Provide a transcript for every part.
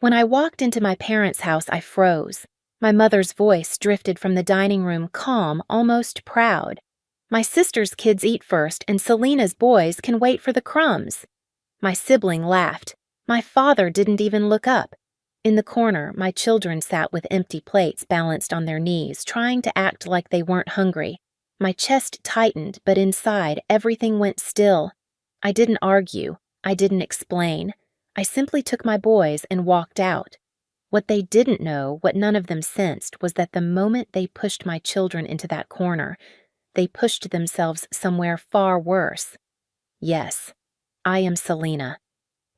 When I walked into my parents' house, I froze. My mother's voice drifted from the dining room, calm, almost proud. My sister's kids eat first, and Selena's boys can wait for the crumbs. My sibling laughed. My father didn't even look up. In the corner, my children sat with empty plates balanced on their knees, trying to act like they weren't hungry. My chest tightened, but inside, everything went still. I didn't argue. I didn't explain. I simply took my boys and walked out. What they didn't know, what none of them sensed, was that the moment they pushed my children into that corner, they pushed themselves somewhere far worse. Yes, I am Selena.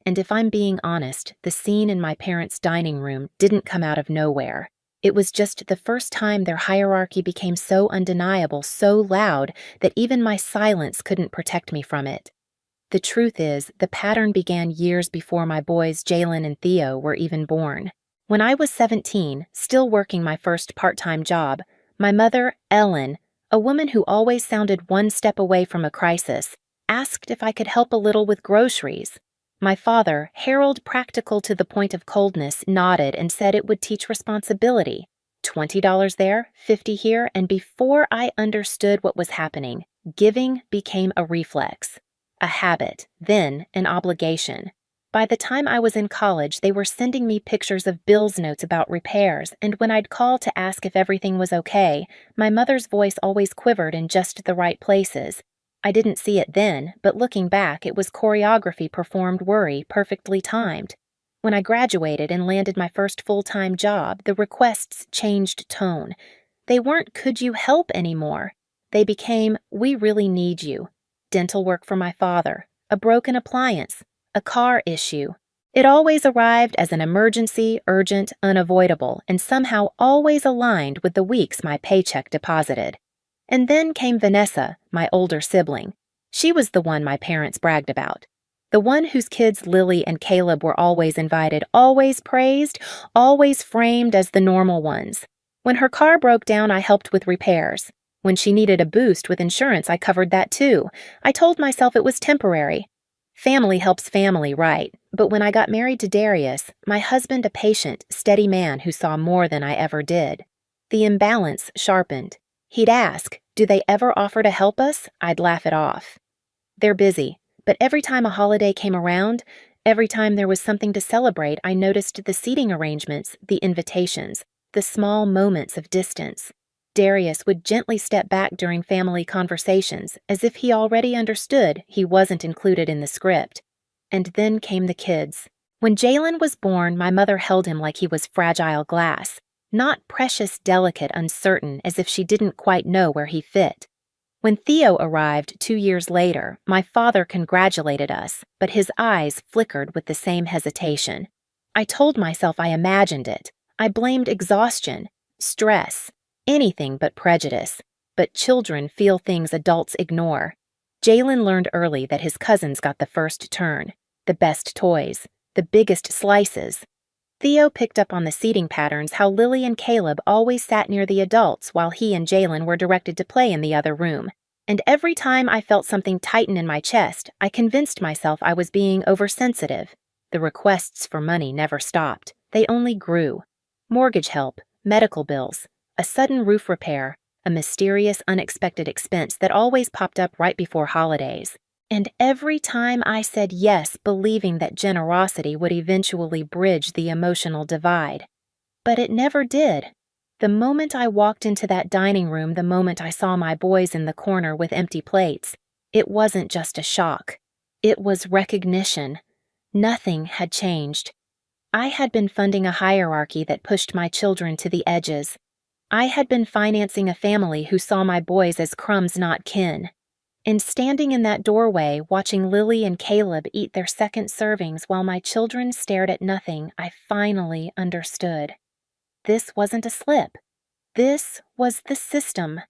And if I'm being honest, the scene in my parents' dining room didn't come out of nowhere. It was just the first time their hierarchy became so undeniable, so loud, that even my silence couldn't protect me from it. The truth is, the pattern began years before my boys Jalen and Theo were even born. When I was 17, still working my first part-time job, my mother, Ellen, a woman who always sounded one step away from a crisis, asked if I could help a little with groceries. My father, Harold, practical to the point of coldness, nodded and said it would teach responsibility. $20 there, $50 here, and before I understood what was happening, giving became a reflex. A habit, then an obligation. By the time I was in college, they were sending me pictures of bills notes about repairs, and when I'd call to ask if everything was okay, my mother's voice always quivered in just the right places. I didn't see it then, but looking back, it was choreography performed worry, perfectly timed. When I graduated and landed my first full-time job, the requests changed tone. They weren't "could you help" anymore. They became "we really need you." Dental work for my father, a broken appliance, a car issue. It always arrived as an emergency, urgent, unavoidable, and somehow always aligned with the weeks my paycheck deposited. And then came Vanessa, my older sibling. She was the one my parents bragged about. The one whose kids Lily and Caleb were always invited, always praised, always framed as the normal ones. When her car broke down, I helped with repairs. When she needed a boost with insurance, I covered that too. I told myself it was temporary. Family helps family, right? But when I got married to Darius, my husband a patient, steady man who saw more than I ever did, the imbalance sharpened. He'd ask, "Do they ever offer to help us?" I'd laugh it off. They're busy, but every time a holiday came around, every time there was something to celebrate, I noticed the seating arrangements, the invitations, the small moments of distance. Darius would gently step back during family conversations, as if he already understood he wasn't included in the script. And then came the kids. When Jalen was born, my mother held him like he was fragile glass, not precious, delicate, uncertain, as if she didn't quite know where he fit. When Theo arrived 2 years later, my father congratulated us, but his eyes flickered with the same hesitation. I told myself I imagined it. I blamed exhaustion, stress, anything but prejudice. But children feel things adults ignore. Jalen learned early that his cousins got the first turn, the best toys, the biggest slices. Theo picked up on the seating patterns, how Lily and Caleb always sat near the adults while he and Jalen were directed to play in the other room. And every time I felt something tighten in my chest, I convinced myself I was being oversensitive. The requests for money never stopped. They only grew. Mortgage help, medical bills, a sudden roof repair, a mysterious, unexpected expense that always popped up right before holidays. And every time I said yes, believing that generosity would eventually bridge the emotional divide. But it never did. The moment I walked into that dining room, the moment I saw my boys in the corner with empty plates, it wasn't just a shock. It was recognition. Nothing had changed. I had been funding a hierarchy that pushed my children to the edges. I had been financing a family who saw my boys as crumbs, not kin. And standing in that doorway, watching Lily and Caleb eat their second servings while my children stared at nothing, I finally understood. This wasn't a slip. This was the system.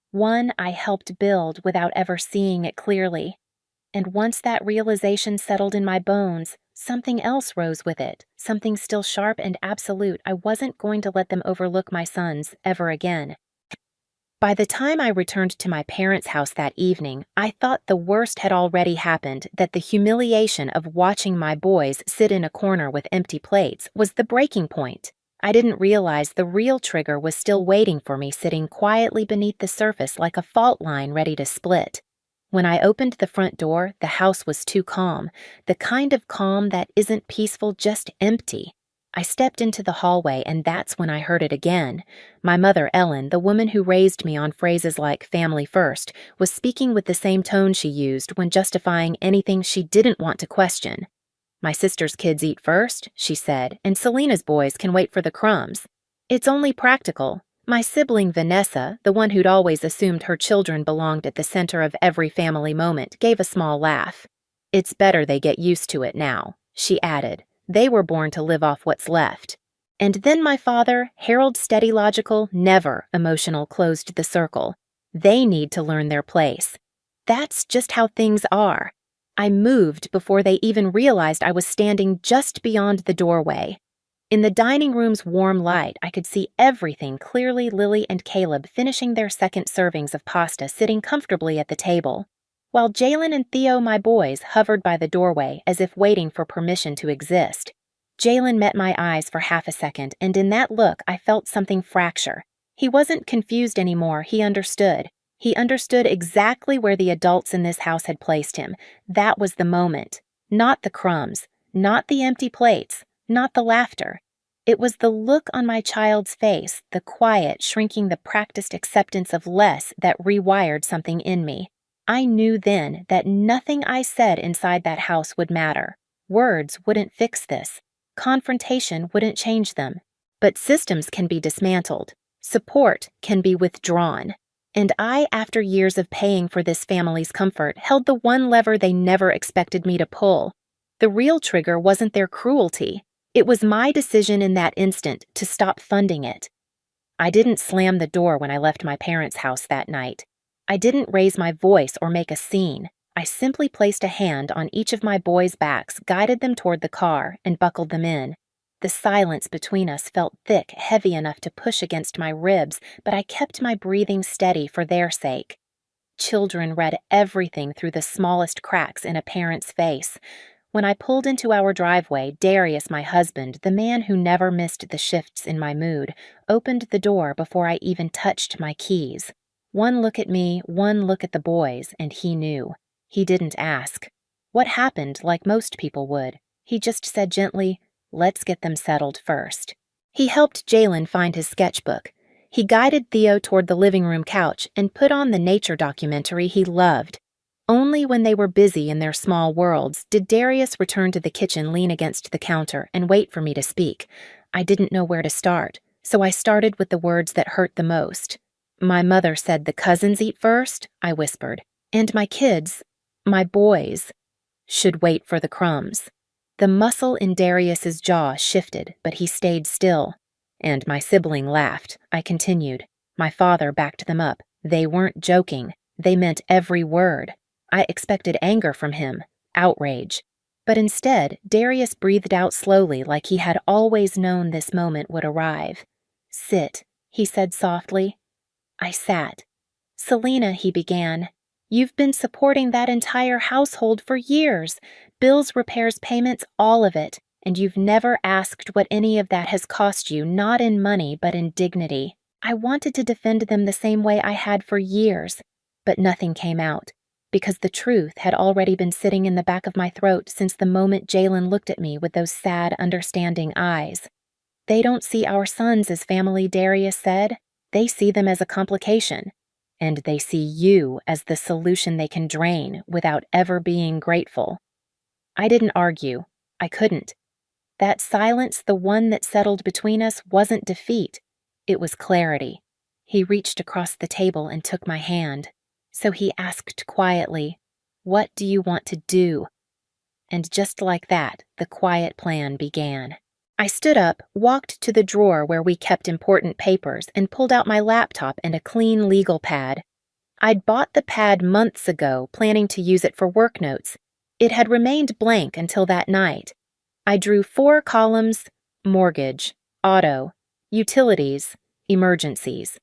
One I helped build without ever seeing it clearly. And once that realization settled in my bones, something else rose with it, something still sharp and absolute. I wasn't going to let them overlook my sons ever again. By the time I returned to my parents' house that evening, I thought the worst had already happened, that the humiliation of watching my boys sit in a corner with empty plates was the breaking point. I didn't realize the real trigger was still waiting for me, sitting quietly beneath the surface like a fault line ready to split. When I opened the front door, the house was too calm, the kind of calm that isn't peaceful, just empty. I stepped into the hallway, and that's when I heard it again. My mother, Ellen, the woman who raised me on phrases like family first, was speaking with the same tone she used when justifying anything she didn't want to question. "My sister's kids eat first," she said, "and Selena's boys can wait for the crumbs. It's only practical." My sibling Vanessa, the one who'd always assumed her children belonged at the center of every family moment, gave a small laugh. "It's better they get used to it now," she added. "They were born to live off what's left." And then my father, Harold steady logical, never emotional, closed the circle. "They need to learn their place. That's just how things are." I moved before they even realized I was standing just beyond the doorway. In the dining room's warm light, I could see everything clearly. Lily and Caleb finishing their second servings of pasta, sitting comfortably at the table, while Jalen and Theo, my boys, hovered by the doorway as if waiting for permission to exist. Jalen met my eyes for half a second, and in that look I felt something fracture. He wasn't confused anymore, he understood. He understood exactly where the adults in this house had placed him. That was the moment. Not the crumbs, not the empty plates, not the laughter. It was the look on my child's face, the quiet, shrinking, the practiced acceptance of less that rewired something in me. I knew then that nothing I said inside that house would matter. Words wouldn't fix this. Confrontation wouldn't change them. But systems can be dismantled. Support can be withdrawn. And I, after years of paying for this family's comfort, held the one lever they never expected me to pull. The real trigger wasn't their cruelty. It was my decision in that instant to stop funding it. I didn't slam the door when I left my parents' house that night. I didn't raise my voice or make a scene. I simply placed a hand on each of my boys' backs, guided them toward the car, and buckled them in. The silence between us felt thick, heavy enough to push against my ribs, but I kept my breathing steady for their sake. Children read everything through the smallest cracks in a parent's face. When I pulled into our driveway, Darius, my husband, the man who never missed the shifts in my mood, opened the door before I even touched my keys. One look at me, one look at the boys, and he knew. He didn't ask. What happened, like most people would? He just said gently, "Let's get them settled first." He helped Jalen find his sketchbook. He guided Theo toward the living room couch and put on the nature documentary he loved. Only when they were busy in their small worlds did Darius return to the kitchen, lean against the counter, and wait for me to speak. I didn't know where to start, so I started with the words that hurt the most. "My mother said the cousins eat first," I whispered, "and my kids, my boys, should wait for the crumbs." The muscle in Darius's jaw shifted, but he stayed still. "And my sibling laughed," I continued. My father backed them up. They weren't joking. They meant every word. I expected anger from him, outrage. But instead, Darius breathed out slowly, like he had always known this moment would arrive. "Sit," he said softly. I sat. "Selena," he began, "you've been supporting that entire household for years. Bills, repairs, payments, all of it. And you've never asked what any of that has cost you, not in money, but in dignity. I wanted to defend them the same way I had for years, but nothing came out, because the truth had already been sitting in the back of my throat since the moment Jalen looked at me with those sad, understanding eyes. They don't see our sons as family," Darius said. "They see them as a complication. And they see you as the solution they can drain without ever being grateful." I didn't argue. I couldn't. That silence, the one that settled between us, wasn't defeat. It was clarity. He reached across the table and took my hand. So he asked quietly, "What do you want to do?" And just like that, the quiet plan began. I stood up, walked to the drawer where we kept important papers, and pulled out my laptop and a clean legal pad. I'd bought the pad months ago, planning to use it for work notes. It had remained blank until that night. I drew 4 columns: mortgage, auto, utilities, emergencies.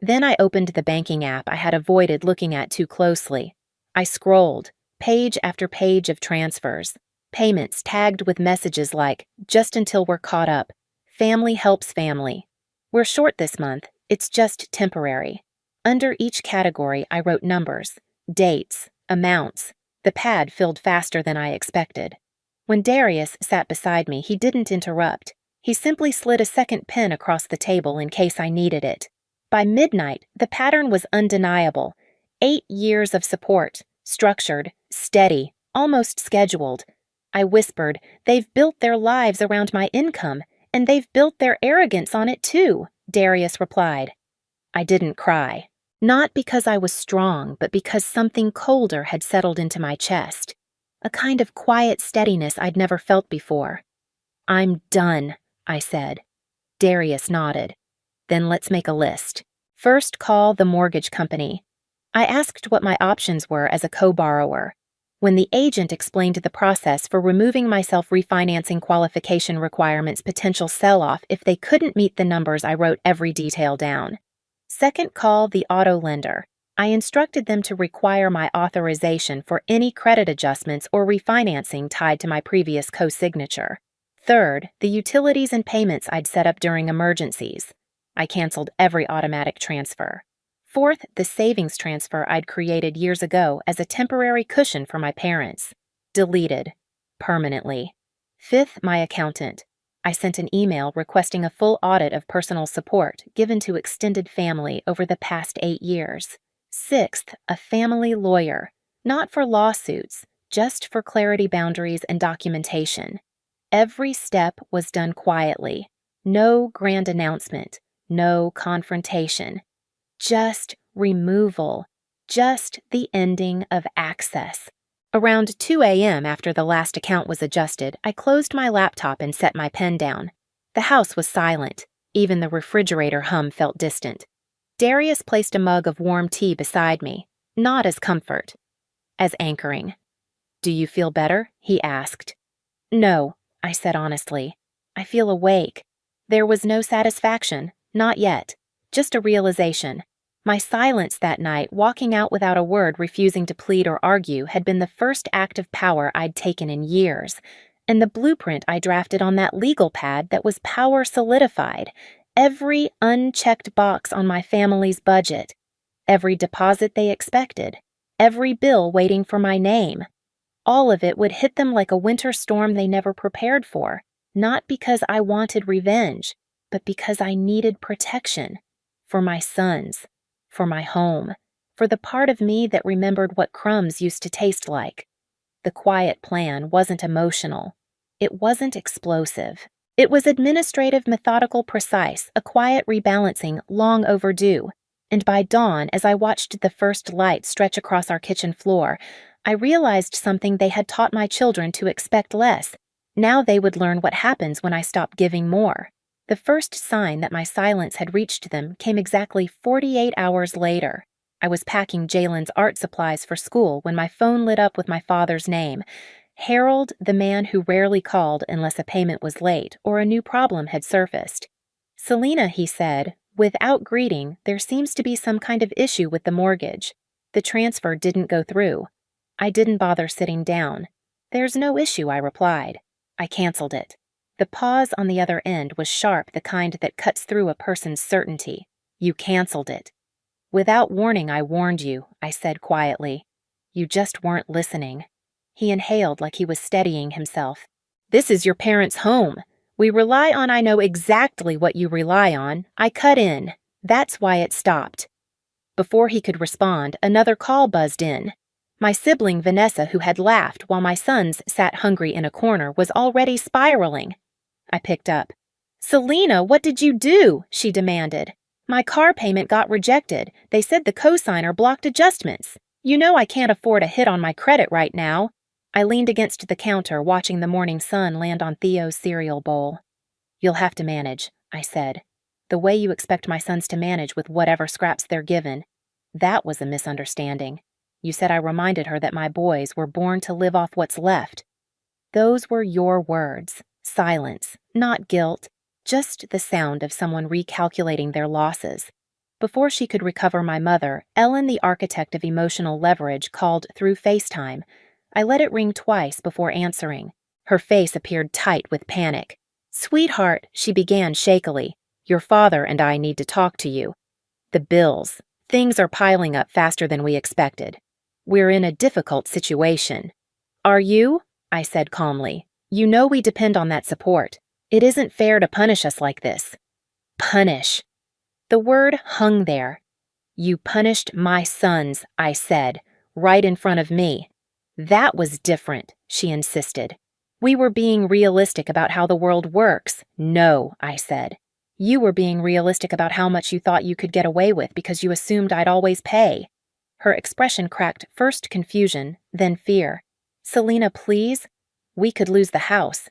Then I opened the banking app I had avoided looking at too closely. I scrolled, page after page of transfers, payments tagged with messages like, "Just until we're caught up," "Family helps family," "We're short this month, it's just temporary." Under each category, I wrote numbers, dates, amounts. The pad filled faster than I expected. When Darius sat beside me, he didn't interrupt. He simply slid a second pen across the table in case I needed it. By midnight, the pattern was undeniable. 8 years of support, structured, steady, almost scheduled. I whispered, "They've built their lives around my income, and they've built their arrogance on it too," Darius replied. I didn't cry. Not because I was strong, but because something colder had settled into my chest. A kind of quiet steadiness I'd never felt before. "I'm done," I said. Darius nodded. "Then let's make a list. First, call the mortgage company." I asked what my options were as a co-borrower. When the agent explained the process for removing my self-refinancing qualification requirements' potential sell-off if they couldn't meet the numbers, I wrote every detail down. Second, call the auto lender. I instructed them to require my authorization for any credit adjustments or refinancing tied to my previous co-signature. Third, the utilities and payments I'd set up during emergencies. I canceled every automatic transfer. Fourth, the savings transfer I'd created years ago as a temporary cushion for my parents. Deleted. Permanently. Fifth, my accountant. I sent an email requesting a full audit of personal support given to extended family over the past 8 years. Sixth, a family lawyer. Not for lawsuits, just for clarity boundaries and documentation. Every step was done quietly. No grand announcement. No confrontation. Just removal. Just the ending of access. Around 2 a.m. after the last account was adjusted, I closed my laptop and set my pen down. The house was silent. Even the refrigerator hum felt distant. Darius placed a mug of warm tea beside me, not as comfort, as anchoring. "Do you feel better?" he asked. "No," I said honestly. "I feel awake." There was no satisfaction, not yet, just a realization. My silence that night, walking out without a word, refusing to plead or argue, had been the first act of power I'd taken in years, and the blueprint I drafted on that legal pad that was power solidified. Every unchecked box on my family's budget, every deposit they expected, every bill waiting for my name. All of it would hit them like a winter storm they never prepared for, not because I wanted revenge, but because I needed protection. For my sons. For my home, for the part of me that remembered what crumbs used to taste like. The quiet plan wasn't emotional. It wasn't explosive. It was administrative, methodical, precise, a quiet rebalancing long overdue. And by dawn, as I watched the first light stretch across our kitchen floor, I realized something they had taught my children to expect less. Now they would learn what happens when I stop giving more. The first sign that my silence had reached them came exactly 48 hours later. I was packing Jalen's art supplies for school when my phone lit up with my father's name. Harold, the man who rarely called unless a payment was late or a new problem had surfaced. "Selena," he said, "without greeting, there seems to be some kind of issue with the mortgage. The transfer didn't go through." I didn't bother sitting down. "There's no issue," I replied. I canceled it. The pause on the other end was sharp, the kind that cuts through a person's certainty. "You canceled it." "Without warning, I warned you," I said quietly. "You just weren't listening." He inhaled like he was steadying himself. "This is your parents' home. We rely on, I know exactly what you rely on. I cut in. That's why it stopped." Before he could respond, another call buzzed in. My sibling Vanessa, who had laughed while my sons sat hungry in a corner, was already spiraling. I picked up. "Selena, what did you do?" she demanded. "My car payment got rejected. They said the cosigner blocked adjustments. You know I can't afford a hit on my credit right now." I leaned against the counter, watching the morning sun land on Theo's cereal bowl. "You'll have to manage," I said. "The way you expect my sons to manage with whatever scraps they're given." That was a misunderstanding. You said I reminded her that my boys were born to live off what's left. Those were your words. Silence, not guilt, just the sound of someone recalculating their losses. Before she could recover my mother, Ellen, the architect of emotional leverage, called through FaceTime. I let it ring twice before answering. Her face appeared tight with panic. "Sweetheart," she began shakily, "your father and I need to talk to you. The bills. Things are piling up faster than we expected. We're in a difficult situation." "Are you?" I said calmly. "You know we depend on that support. It isn't fair to punish us like this." "Punish." The word hung there. "You punished my sons," I said, right in front of me. "That was different," she insisted. "We were being realistic about how the world works." "No," I said. "You were being realistic about how much you thought you could get away with because you assumed I'd always pay." Her expression cracked first confusion, then fear. "Selena, please. We could lose the house.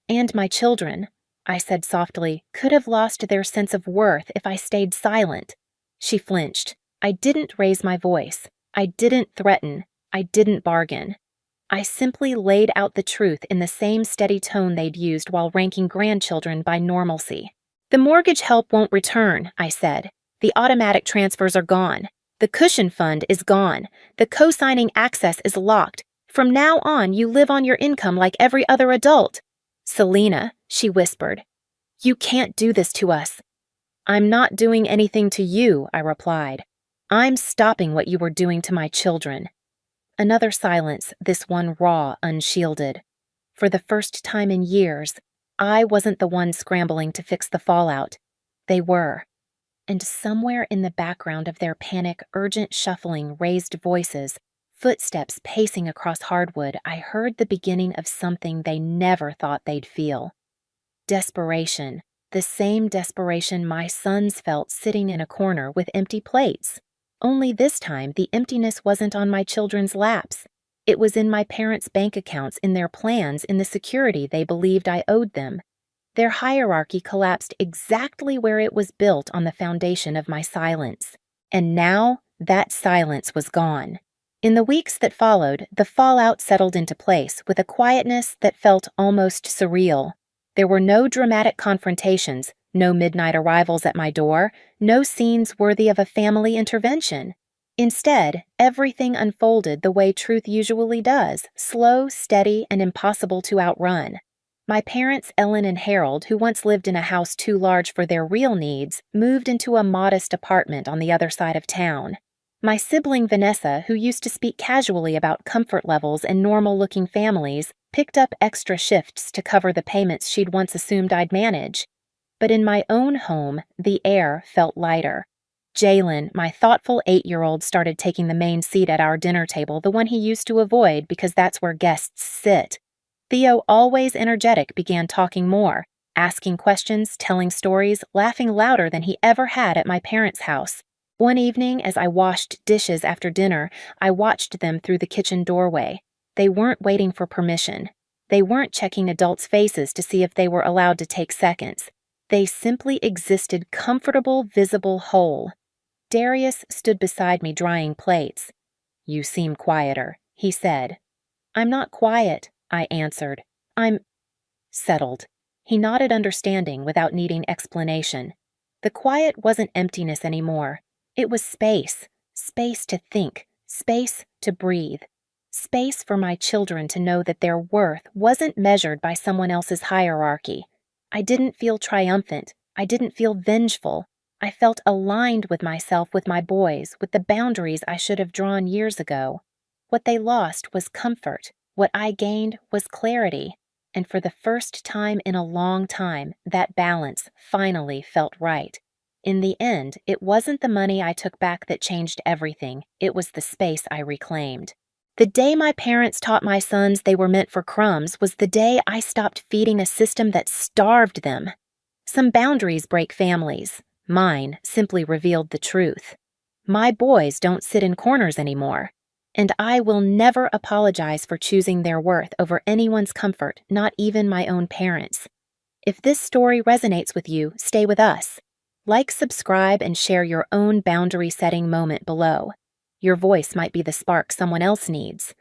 And my children," I said softly, "could have lost their sense of worth if I stayed silent." She flinched. I didn't raise my voice. I didn't threaten. I didn't bargain. I simply laid out the truth in the same steady tone they'd used while ranking grandchildren by normalcy. "The mortgage help won't return," I said. "The automatic transfers are gone. The cushion fund is gone. The co-signing access is locked. From now on, you live on your income like every other adult." "Selena," she whispered, "you can't do this to us." "I'm not doing anything to you," I replied. "I'm stopping what you were doing to my children." Another silence, this one raw, unshielded. For the first time in years, I wasn't the one scrambling to fix the fallout. They were. And somewhere in the background of their panic, urgent shuffling, raised voices, footsteps pacing across hardwood, I heard the beginning of something they never thought they'd feel. Desperation. The same desperation my sons felt sitting in a corner with empty plates. Only this time, the emptiness wasn't on my children's laps. It was in my parents' bank accounts, in their plans, in the security they believed I owed them. Their hierarchy collapsed exactly where it was built on the foundation of my silence. And now, that silence was gone. In the weeks that followed, the fallout settled into place with a quietness that felt almost surreal. There were no dramatic confrontations, no midnight arrivals at my door, no scenes worthy of a family intervention. Instead, everything unfolded the way truth usually does, slow, steady, and impossible to outrun. My parents, Ellen and Harold, who once lived in a house too large for their real needs, moved into a modest apartment on the other side of town. My sibling Vanessa, who used to speak casually about comfort levels and normal-looking families, picked up extra shifts to cover the payments she'd once assumed I'd manage. But in my own home, the air felt lighter. Jalen, my thoughtful 8-year-old, started taking the main seat at our dinner table, the one he used to avoid because that's where guests sit. Theo, always energetic, began talking more, asking questions, telling stories, laughing louder than he ever had at my parents' house. One evening, as I washed dishes after dinner, I watched them through the kitchen doorway. They weren't waiting for permission. They weren't checking adults' faces to see if they were allowed to take seconds. They simply existed, comfortable, visible, whole. Darius stood beside me drying plates. "You seem quieter," he said. "I'm not quiet," I answered. "I'm settled." He nodded understanding without needing explanation. The quiet wasn't emptiness anymore. It was space. Space to think. Space to breathe. Space for my children to know that their worth wasn't measured by someone else's hierarchy. I didn't feel triumphant. I didn't feel vengeful. I felt aligned with myself, with my boys, with the boundaries I should have drawn years ago. What they lost was comfort. What I gained was clarity. And for the first time in a long time, that balance finally felt right. In the end, it wasn't the money I took back that changed everything. It was the space I reclaimed. The day my parents taught my sons they were meant for crumbs was the day I stopped feeding a system that starved them. Some boundaries break families. Mine simply revealed the truth. My boys don't sit in corners anymore. And I will never apologize for choosing their worth over anyone's comfort, not even my own parents. If this story resonates with you, stay with us. Like, subscribe, and share your own boundary-setting moment below. Your voice might be the spark someone else needs.